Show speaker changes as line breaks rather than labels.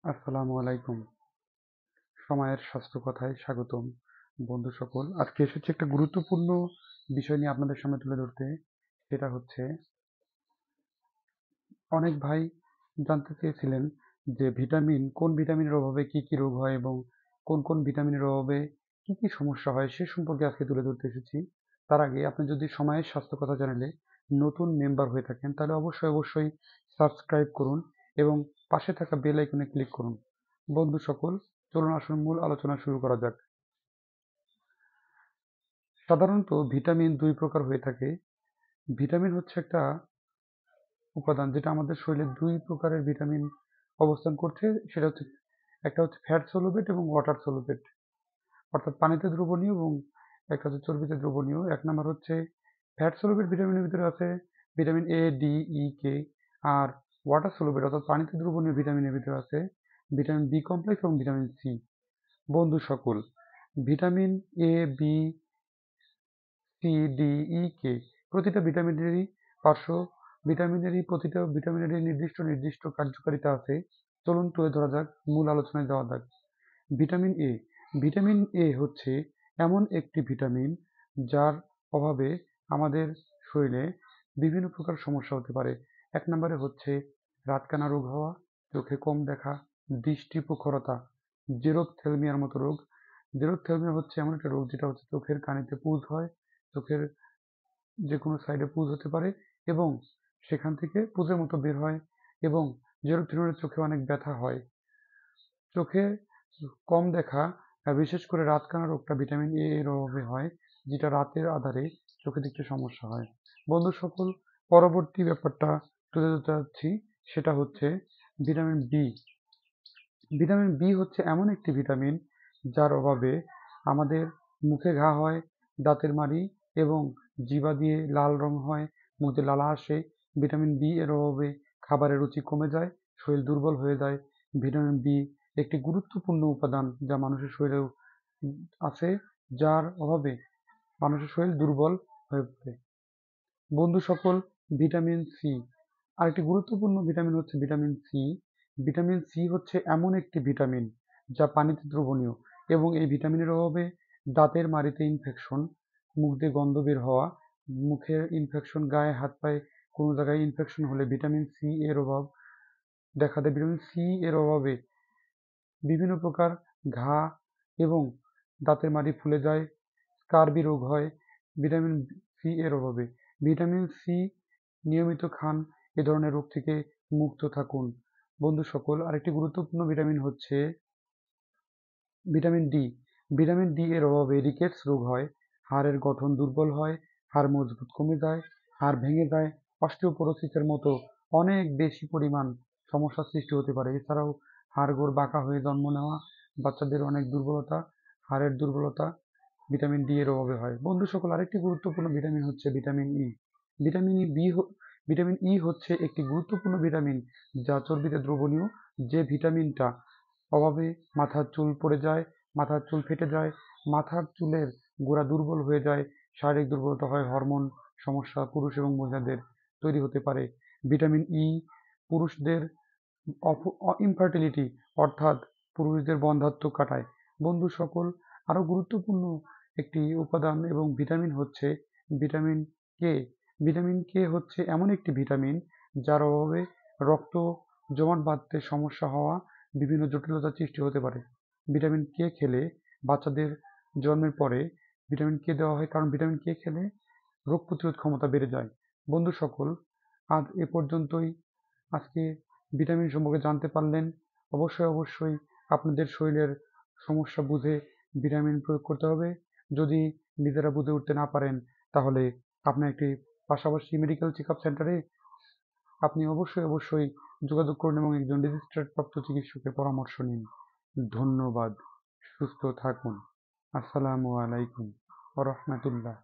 আসসালামু আলাইকুম। সময়ের স্বাস্থ্য কথায় স্বাগতম। বন্ধু সকল, আজকে এসেছি একটা গুরুত্বপূর্ণ বিষয় নিয়ে আপনাদের সামনে তুলে ধরতে। সেটা হচ্ছে, অনেক ভাই জানতে চেয়েছিলেন যে কোন ভিটামিনের অভাবে কি কি রোগ হয় এবং কোন কোন ভিটামিনের অভাবে কি কি সমস্যা হয় সে সম্পর্কে আজকে তুলে ধরতে এসেছি। তার আগে আপনি যদি সময়ের স্বাস্থ্য কথা চ্যানেলে নতুন মেম্বার হয়ে থাকেন তাহলে অবশ্যই সাবস্ক্রাইব করুন এবং পাশে থাকা বেল আইকনে ক্লিক করুন। বন্ধু সকল, চলুন আসুন মূল আলোচনা শুরু করা যাক। সাধারণত ভিটামিন দুই প্রকার হয়ে থাকে। ভিটামিন হচ্ছে একটা উপাদান যেটা আমাদের শরীরে দুই প্রকারের ভিটামিন অবস্থান করছে। সেটা হচ্ছে, একটা হচ্ছে ফ্যাট সলুবেট এবং ওয়াটার সলুবেট, অর্থাৎ পানিতে দ্রবণীয়, এবং একটা হচ্ছে চর্বিতে দ্রবণীয়। এক নাম্বার হচ্ছে ফ্যাট সলুবেট ভিটামিনের ভিতরে আছে vitamin A, D, E, K. আর ওয়াটার সলুবেট অর্থাৎ পানিতে দ্রবণীয় ভিটামিনের ভিতরে আছে ভিটামিন বি কমপ্লেক্স এবং ভিটামিন সি। বন্ধু সকল, vitamin A, B, C, D, E, K প্রতিটা প্রতিটা ভিটামিনেরই নির্দিষ্ট নির্দিষ্ট কার্যকারিতা আছে। চলুন তুলে ধরা যাক, মূল আলোচনায় যাওয়া যাক। Vitamin A. ভিটামিন এ হচ্ছে এমন একটি ভিটামিন যার অভাবে আমাদের শরীরে বিভিন্ন প্রকার সমস্যা হতে পারে। এক নম্বরে হচ্ছে রাতকানা রোগ হওয়া, চোখে কম দেখা, দৃষ্টি প্রখরতা, জেরপ্থ্যালমিয়ার মতো রোগ। জেরপ্থ্যালমিয়া হচ্ছে এমন একটা রোগ যেটা হচ্ছে চোখের কানিতে পুজ হয়, চোখের যে কোনো সাইডে পুজ হতে পারে এবং সেখান থেকে পুজের মতো বের হয়, এবং জেরপ্থ্যালমিয়ার চোখে অনেক ব্যথা হয়। চোখে কম দেখা, বিশেষ করে রাতকানা রোগটা ভিটামিন এ এর অভাবে হয়, যেটা রাতের আধারে চোখে দেখতে সমস্যা হয়। বন্ধু সকল, পরবর্তী ব্যাপারটা তুলে ধরতে যাচ্ছি, সেটা হচ্ছে ভিটামিন বি। ভিটামিন বি হচ্ছে এমন একটি ভিটামিন যার অভাবে আমাদের মুখে ঘা হয়, দাঁতের মাড়ি এবং জিহ্বা দিয়ে লাল রং হয়, মুখে লালা আসে। ভিটামিন বি এর অভাবে খাবারের রুচি কমে যায়, শরীর দুর্বল হয়ে যায়। ভিটামিন বি একটি গুরুত্বপূর্ণ উপাদান যা মানুষের শরীরেও আছে, যার অভাবে মানুষের শরীর দুর্বল হয়ে পড়ে। বন্ধু সকল, ভিটামিন সি। আরেকটি গুরুত্বপূর্ণ ভিটামিন হচ্ছে ভিটামিন সি। ভিটামিন সি হচ্ছে এমন একটি ভিটামিন যা পানিতে দ্রবণীয়, এবং এই ভিটামিনের অভাবে দাঁতের মাড়িতে ইনফেকশন, মুখ দিয়ে গন্ধ বের হওয়া, মুখের ইনফেকশন, গায়ে হাত পায়ে কোনো জায়গায় ইনফেকশন হলে ভিটামিন সি এর অভাব দেখা দেয়। ভিটামিন সি এর অভাবে বিভিন্ন প্রকার ঘা এবং দাঁতের মাড়ি ফুলে যায়, স্কারবি রোগ হয় ভিটামিন সি এর অভাবে। ভিটামিন সি নিয়মিত খান, এ ধরনের রোগ থেকে মুক্ত থাকুন। বন্ধু সকল, আরেকটি গুরুত্বপূর্ণ ভিটামিন হচ্ছে ভিটামিন ডি। ভিটামিন ডি এর অভাবে রিকেটস রোগ হয়, হাড়ের গঠন দুর্বল হয়, হাড় মজবুত কমে যায়, হাড় ভেঙে যায়, অস্টিওপোরোসিসের মতো অনেক বেশি পরিমাণ সমস্যার সৃষ্টি হতে পারে। এছাড়াও হাড়গোড় বাঁকা হয়ে জন্ম নেওয়া, বাচ্চাদের অনেক দুর্বলতা, হাড়ের দুর্বলতা ভিটামিন ডি এর অভাবে হয়। বন্ধু সকল, আরেকটি গুরুত্বপূর্ণ ভিটামিন হচ্ছে ভিটামিন ই। ভিটামিন ই বি ভিটামিন ই হচ্ছে একটি গুরুত্বপূর্ণ ভিটামিন যা চর্বিতে দ্রবণীয়। যে ভিটামিনটা অভাবে মাথার চুল পড়ে যায়, মাথার চুল ফেটে যায়, মাথার চুলের গোড়া দুর্বল হয়ে যায়, শারীরিক দুর্বলতা হয়, হরমোন সমস্যা পুরুষ এবং মহিলাদের তৈরি হতে পারে। ভিটামিন ই পুরুষদের ইনফার্টিলিটি অর্থাৎ পুরুষদের বন্ধ্যাত্ব কাটায়। বন্ধু সকল, আরও গুরুত্বপূর্ণ একটি উপাদান এবং ভিটামিন হচ্ছে ভিটামিন কে। ভিটামিন কে হচ্ছে এমন একটি ভিটামিন যার অভাবে রক্ত জমাট বাঁধতে সমস্যা হওয়া, বিভিন্ন জটিলতার সৃষ্টি হতে পারে। ভিটামিন কে খেলে বাচ্চাদের জন্মের পরে ভিটামিন কে দেওয়া হয়, কারণ ভিটামিন কে খেলে রোগ প্রতিরোধ ক্ষমতা বেড়ে যায়। বন্ধু সকল, আজ এ পর্যন্তই। আজকে ভিটামিন সম্পর্কে জানতে পারলেন। অবশ্যই আপনাদের শরীরের সমস্যা বুঝে ভিটামিন প্রয়োগ করতে হবে। যদি নিজেরা বুঝে উঠতে না পারেন তাহলে আপনার একটি পাশাপাশি মেডিকেল চেক আপ সেন্টারে আপনি অবশ্যই যোগাযোগ করুন এবং একজন রেজিস্ট্রার্ড প্রাপ্ত চিকিৎসকের পরামর্শ নিন। ধন্যবাদ। সুস্থ থাকুন। আসসালামু আলাইকুম ওয়া রাহমাতুল্লাহ।